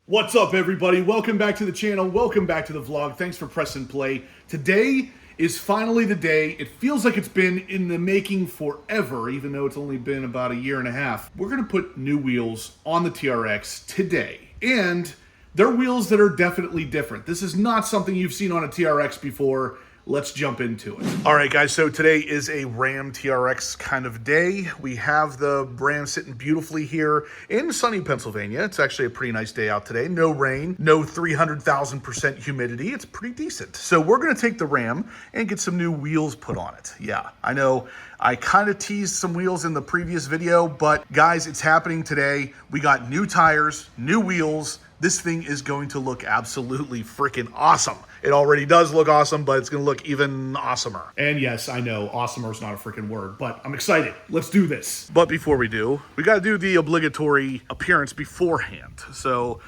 What's up, everybody? Welcome back to the channel. Welcome back to the vlog. Thanks for pressing play. Today is finally the day. It feels like it's been in the making forever, even though it's only been about a year and a half. We're going to put new wheels on the TRX today. And they're wheels that are definitely different. This is not something you've seen on a TRX before. Let's jump into it. All right, guys, so today is a Ram TRX kind of day. We have the Ram sitting beautifully here in sunny Pennsylvania. It's actually a pretty nice day out today. No rain, no 300,000% humidity. It's pretty decent. So we're gonna take the Ram and get some new wheels put on it. Yeah, I know I kind of teased some wheels in the previous video, but guys, it's happening today. We got new tires, new wheels. This thing is going to look absolutely freaking awesome. It already does look awesome, but it's going to look even awesomer. And yes, I know awesomer is not a freaking word, but I'm excited. Let's do this. But before we do, we got to do the obligatory appearance beforehand. So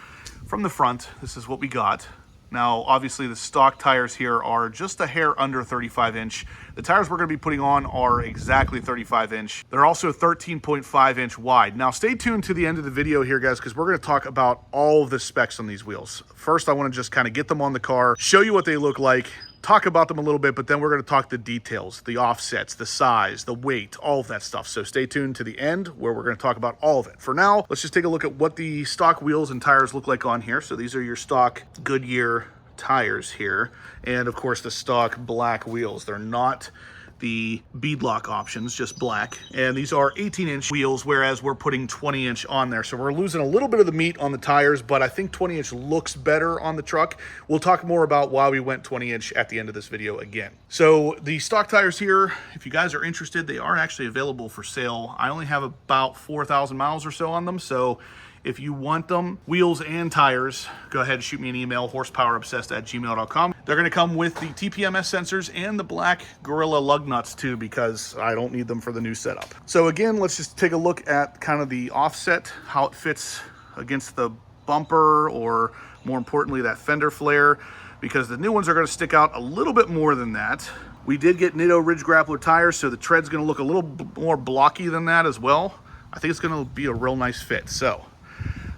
from the front, this is what we got. Now, obviously, the stock tires here are just a hair under 35 inch. The tires we're going to be putting on are exactly 35 inch. They're also 13.5 inch wide. Now, stay tuned to the end of the video here, guys, because we're going to talk about all of the specs on these wheels. First, I want to just kind of get them on the car, show you what they look like, talk about them a little bit, but then we're going to talk the details, the offsets, the size, the weight, all of that stuff. So stay tuned to the end where we're going to talk about all of it. For now, let's just take a look at what the stock wheels and tires look like on here. So these are your stock Goodyear tires here, and of course the stock Blaque wheels. They're not the beadlock options, just black. And these are 18-inch wheels, whereas we're putting 20-inch on there. So we're losing a little bit of the meat on the tires, but I think 20-inch looks better on the truck. We'll talk more about why we went 20-inch at the end of this video again. So the stock tires here, if you guys are interested, they are actually available for sale. I only have about 4,000 miles or so on them, so if you want them, wheels and tires, go ahead and shoot me an email, horsepowerobsessed@gmail.com. They're going to come with the TPMS sensors and the black Gorilla lug nuts too, because I don't need them for the new setup. So again, let's just take a look at kind of the offset, how it fits against the bumper, or more importantly, that fender flare, because the new ones are going to stick out a little bit more than that. We did get Nitto Ridge Grappler tires, so the tread's going to look a little more blocky than that as well. I think it's going to be a real nice fit. So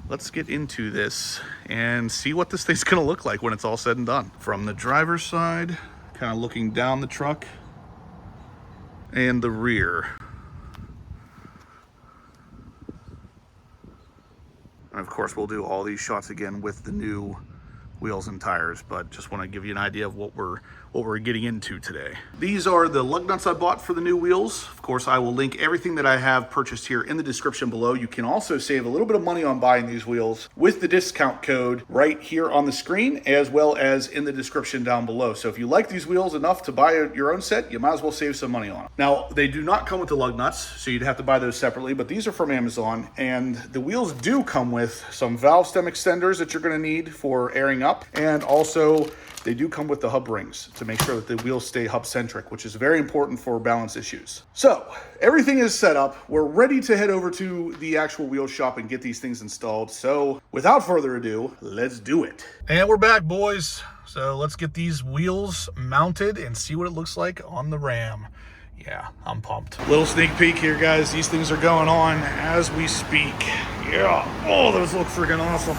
let's get into this and see what this thing's gonna look like when it's all said and done. From the driver's side, kind of looking down the truck, and the rear. And of course, we'll do all these shots again with the new wheels and tires, but just want to give you an idea of what we're getting into today. These are the lug nuts I bought for the new wheels. Of course, I will link everything that I have purchased here in the description below. You can also save a little bit of money on buying these wheels with the discount code right here on the screen, as well as in the description down below. So if you like these wheels enough to buy your own set, you might as well save some money on them. Now, they do not come with the lug nuts, so you'd have to buy those separately, but these are from Amazon, and the wheels do come with some valve stem extenders that you're going to need for airing up, and also they do come with the hub rings to make sure that the wheels stay hub centric, which is very important for balance issues. So everything is set up. We're ready to head over to the actual wheel shop and get these things installed. So without further ado, let's do it. And we're back, boys. So let's get these wheels mounted and see what it looks like on the Ram. Yeah, I'm pumped. Little sneak peek here, guys. These things are going on as we speak. Yeah. Oh, those look freaking awesome.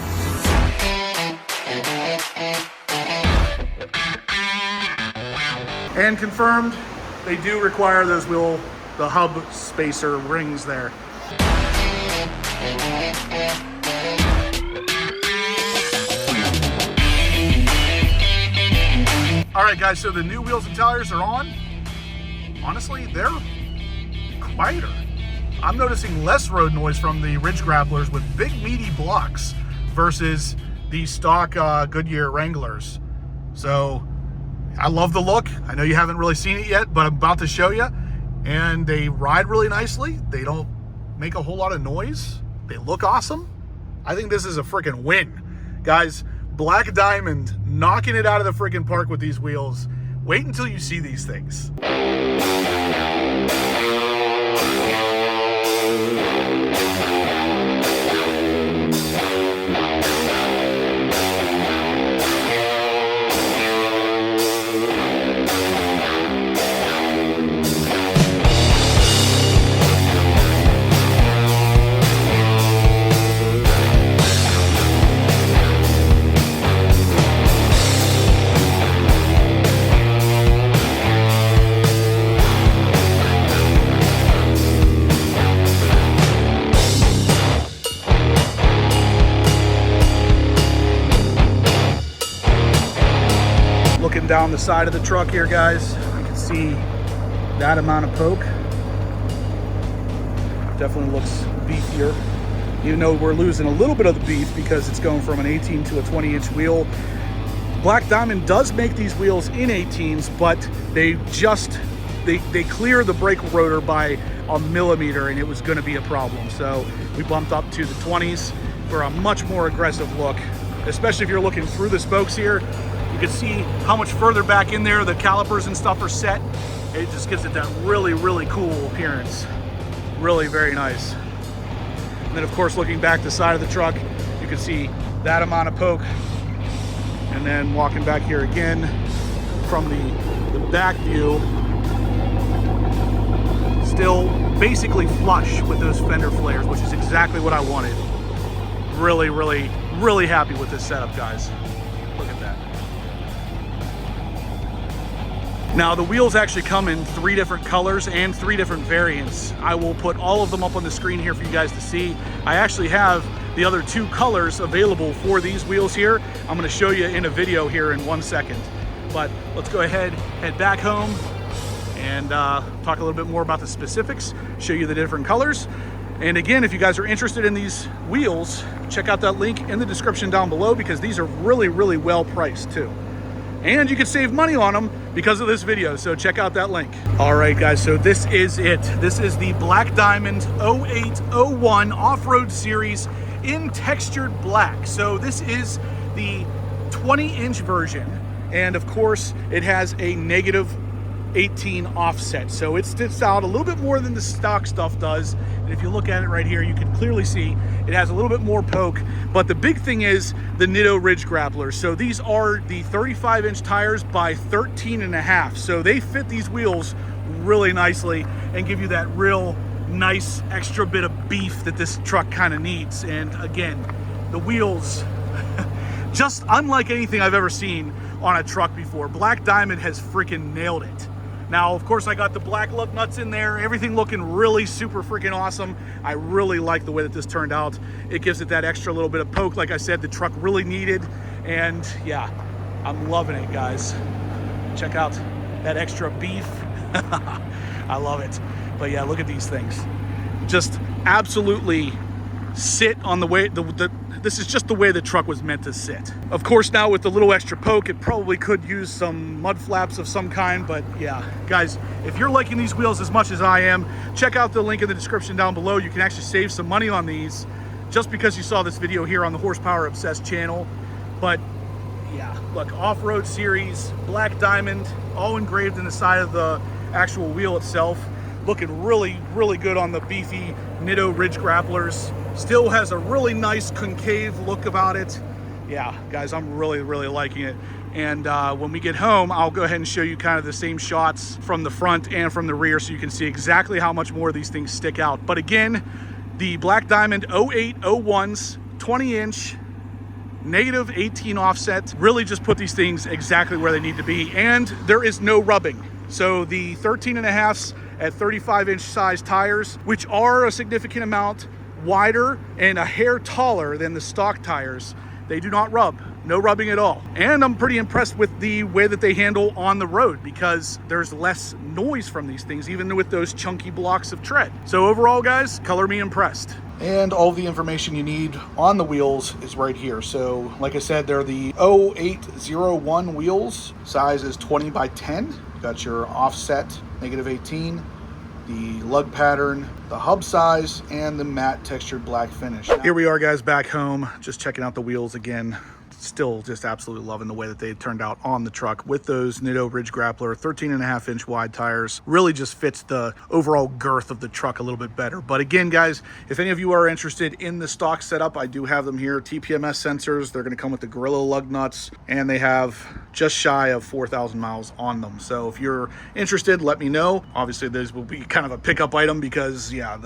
And confirmed, they do require those the hub spacer rings there. All right, guys, so the new wheels and tires are on. Honestly, they're quieter. I'm noticing less road noise from the Ridge Grapplers with big meaty blocks versus the stock Goodyear Wranglers. So I love the look. I know you haven't really seen it yet, but I'm about to show you. And they ride really nicely. They don't make a whole lot of noise. They look awesome. I think this is a freaking win. Guys, Black Diamond knocking it out of the freaking park with these wheels. Wait until you see these things. Looking down the side of the truck here, guys, you can see that amount of poke. Definitely looks beefier, even though we're losing a little bit of the beef because it's going from an 18 to a 20-inch wheel. Black Diamond does make these wheels in 18s, but they clear the brake rotor by a millimeter, and it was going to be a problem. So we bumped up to the 20s for a much more aggressive look, especially if you're looking through the spokes here. You can see how much further back in there the calipers and stuff are set. It just gives it that really, really cool appearance. Really very nice. And then of course, looking back the side of the truck, you can see that amount of poke. And then walking back here again from the back view, still basically flush with those fender flares, which is exactly what I wanted. Really, really, really happy with this setup, guys. Look at that. Now the wheels actually come in 3 different colors and 3 different variants. I will put all of them up on the screen here for you guys to see. I actually have the other 2 colors available for these wheels here. I'm going to show you in a video here in 1 second. But let's go ahead, head back home, and talk a little bit more about the specifics, show you the different colors. And again, if you guys are interested in these wheels, check out that link in the description down below, because these are really, really well priced too. And you can save money on them because of this video, so check out that link. All right, guys, so this is it. This is the Black Diamond 0801 Off-Road Series in textured black. So this is the 20-inch version, and of course, it has a -18 offset. So it sticks out a little bit more than the stock stuff does. And if you look at it right here, you can clearly see it has a little bit more poke. But the big thing is the Nitto Ridge Grapplers. So these are the 35-inch tires by 13.5. So they fit these wheels really nicely and give you that real nice extra bit of beef that this truck kind of needs. And again, the wheels, just unlike anything I've ever seen on a truck before. Black Diamond has freaking nailed it. Now, of course, I got the black lug nuts in there, everything looking really super freaking awesome. I really like the way that this turned out. It gives it that extra little bit of poke, like I said, the truck really needed. And yeah, I'm loving it, guys. Check out that extra beef. I love it. But yeah, look at these things. Just absolutely sit on the way, this is just the way the truck was meant to sit. Of course, now with the little extra poke, it probably could use some mud flaps of some kind, but yeah, guys, if you're liking these wheels as much as I am, check out the link in the description down below. You can actually save some money on these just because you saw this video here on the Horsepower Obsessed channel. But yeah, look, Off-Road Series, Black Diamond, all engraved in the side of the actual wheel itself. Looking really, really good on the beefy Nitto Ridge Grapplers. Still has a really nice concave look about it. Yeah, guys, I'm really, really liking it. And when we get home, I'll go ahead and show you kind of the same shots from the front and from the rear so you can see exactly how much more these things stick out. But again, the Black Diamond 0801's 20-inch -18 offset really just put these things exactly where they need to be. And there is no rubbing. So the 13.5s at 35-inch size tires, which are a significant amount wider and a hair taller than the stock tires, they do not rub. No rubbing at all. And I'm pretty impressed with the way that they handle on the road, because there's less noise from these things, even with those chunky blocks of tread. So overall, guys, color me impressed. And all the information you need on the wheels is right here. So like I said, they're the 0801 wheels. Size is 20 by 10. You got your offset -18, the lug pattern, the hub size, and the matte textured black finish. Here we are, guys, back home, just checking out the wheels again. Still just absolutely loving the way that they turned out on the truck with those Nitto Ridge Grappler 13.5-inch wide tires. Really just fits the overall girth of the truck a little bit better. But again, guys, if any of you are interested in the stock setup, I do have them here. TPMS sensors. They're going to come with the Gorilla lug nuts, and they have just shy of 4,000 miles on them. So if you're interested, let me know. Obviously, those will be kind of a pickup item because, yeah,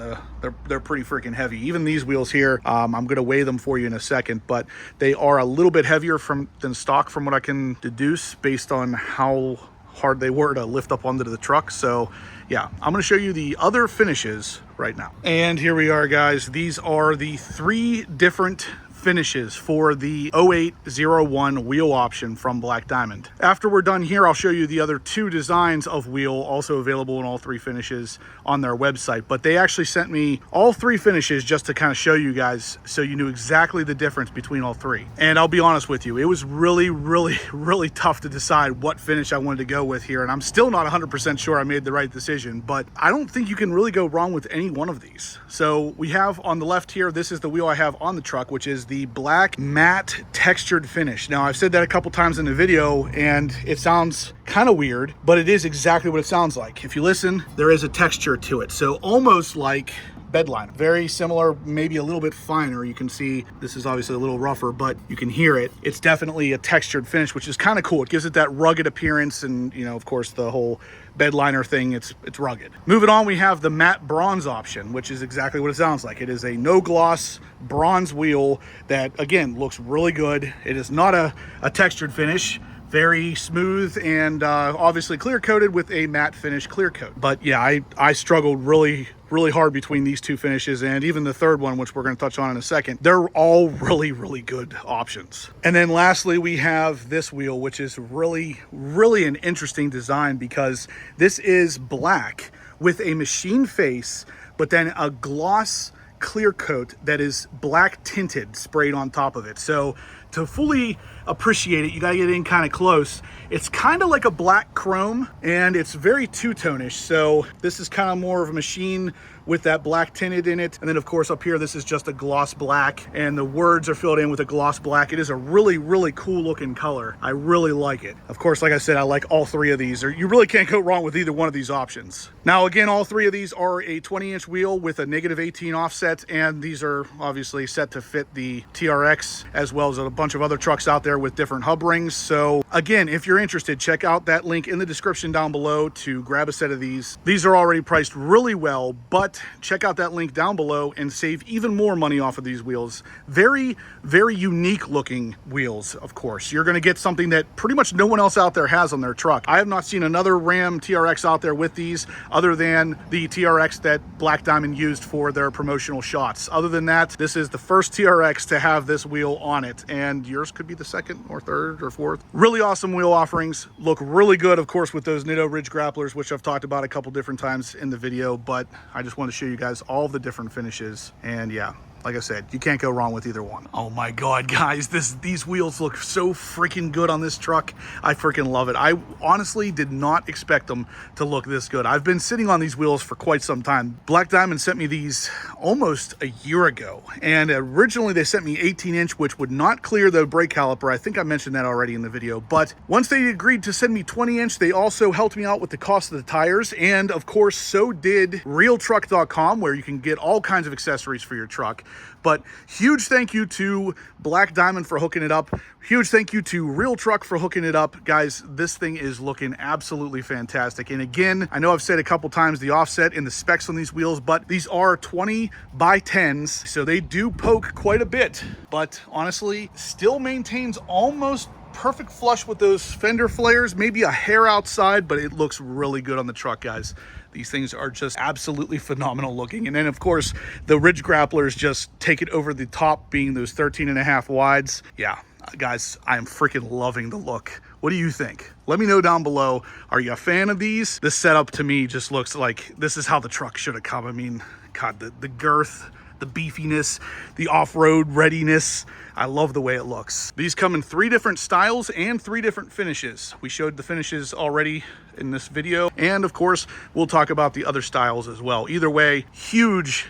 they're pretty freaking heavy. Even these wheels here, I'm going to weigh them for you in a second, but they are a little bit heavier than stock from what I can deduce based on how hard they were to lift up onto the truck. So yeah, I'm going to show you the other finishes right now. And here we are, guys. These are the 3 different finishes for the 0801 wheel option from Black Diamond. After we're done here, I'll show you the other 2 designs of wheel, also available in all 3 finishes on their website. But they actually sent me all 3 finishes just to kind of show you guys so you knew exactly the difference between all 3. And I'll be honest with you, it was really tough to decide what finish I wanted to go with here, and I'm still not 100% sure I made the right decision, but I don't think you can really go wrong with any one of these. So we have on the left here, this is the wheel I have on the truck, which is the black matte textured finish. Now, I've said that a couple times in the video and it sounds kind of weird, but it is exactly what it sounds like. If you listen, there is a texture to it, so almost like bedliner. Very similar, maybe a little bit finer. You can see this is obviously a little rougher, but you can hear it. It's definitely a textured finish, which is kind of cool. It gives it that rugged appearance, and you know, of course, the whole bedliner thing, it's rugged. Moving on, we have the matte bronze option, which is exactly what it sounds like. It is a no gloss bronze wheel that, again, looks really good. It is not a textured finish. Very smooth and obviously clear coated with a matte finish clear coat. But yeah, I struggled really hard between these 2 finishes, and even the third one, which we're going to touch on in a second. They're all really good options. And then lastly, we have this wheel, which is really an interesting design, because this is black with a machine face, but then a gloss clear coat that is black tinted sprayed on top of it. So to fully appreciate it, you gotta get in kind of close. It's kind of like a black chrome, and it's very two-tonish. So this is kind of more of a machine with that black tinted in it. And then of course up here, this is just a gloss black, and the words are filled in with a gloss black. It is a really cool looking color. I really like it. Of course, like I said, I like all 3 of these, or you really can't go wrong with either one of these options. Now again, all 3 of these are a 20-inch wheel with a -18 offset, and these are obviously set to fit the TRX as well as a bunch of other trucks out there with different hub rings. So again, if you're interested, check out that link in the description down below to grab a set of these. These are already priced really well, but check out that link down below and save even more money off of these wheels. Very unique looking wheels, of course. You're going to get something that pretty much no one else out there has on their truck. I have not seen another Ram TRX out there with these, other than the TRX that Black Diamond used for their promotional shots. Other than that, this is the first TRX to have this wheel on it, and yours could be the second or third or fourth. Really awesome wheel offerings. Look really good, of course, with those Nitto Ridge grapplers, which I've talked about a couple different times in the video, but I just want to show you guys all the different finishes. And yeah, like I said, you can't go wrong with either one. Oh my God, guys, these wheels look so freaking good on this truck. I freaking love it. I honestly did not expect them to look this good. I've been sitting on these wheels for quite some time. Black Diamond sent me these almost a year ago, and originally they sent me 18-inch, which would not clear the brake caliper. I think I mentioned that already in the video, but once they agreed to send me 20-inch, they also helped me out with the cost of the tires, and of course, so did realtruck.com, where you can get all kinds of accessories for your truck. But huge thank you to Black Diamond for hooking it up. Huge thank you to Real Truck for hooking it up. Guys, this thing is looking absolutely fantastic. And again, I know I've said a couple times the offset and the specs on these wheels, but these are 20 by 10s, so they do poke quite a bit. But honestly, still maintains almost perfect flush with those fender flares, maybe a hair outside, but it looks really good on the truck, guys. These things are just absolutely phenomenal looking. And then of course, the ridge grapplers just take it over the top, being those 13.5 wides. Yeah, guys, I am freaking loving the look. What do you think? Let me know down below. Are you a fan of these? This setup to me just looks like this is how the truck should have come. I mean, God, the girth, the beefiness, the off-road readiness. I love the way it looks. These come in 3 different styles and 3 different finishes. We showed the finishes already in this video, and of course we'll talk about the other styles as well. Either way, huge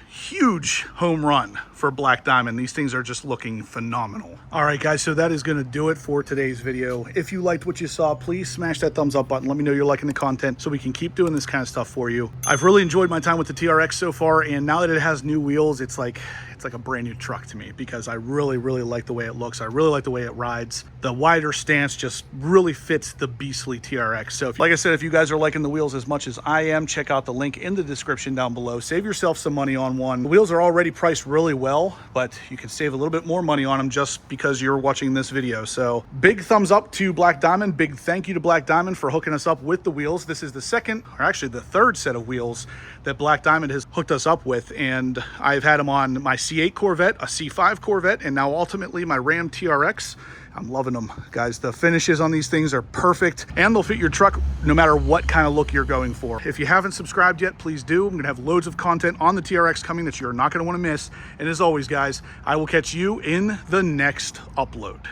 home run for Black Diamond. These things are just looking phenomenal. All right, guys, so that is going to do it for today's video. If you liked what you saw, please smash that thumbs up button. Let me know you're liking the content so we can keep doing this kind of stuff for you. I've really enjoyed my time with the TRX so far, and now that it has new wheels, it's like a brand new truck to me, because I really like the way it looks. I really like the way it rides. The wider stance just really fits the beastly TRX. So like I said, if you guys are liking the wheels as much as I am, check out the link in the description down below. Save yourself some money on one. The wheels are already priced really well, but you can save a little bit more money on them just because you're watching this video. So big thumbs up to Black Diamond. Big thank you to Black Diamond for hooking us up with the wheels. This is the second, or actually the third set of wheels that Black Diamond has hooked us up with, and I've had them on my C8 Corvette, a C5 Corvette, and now ultimately my Ram TRX. I'm loving them, guys. The finishes on these things are perfect, and they'll fit your truck no matter what kind of look you're going for. If you haven't subscribed yet, please do. I'm gonna have loads of content on the TRX coming that you're not gonna wanna miss. And as always, guys, I will catch you in the next upload.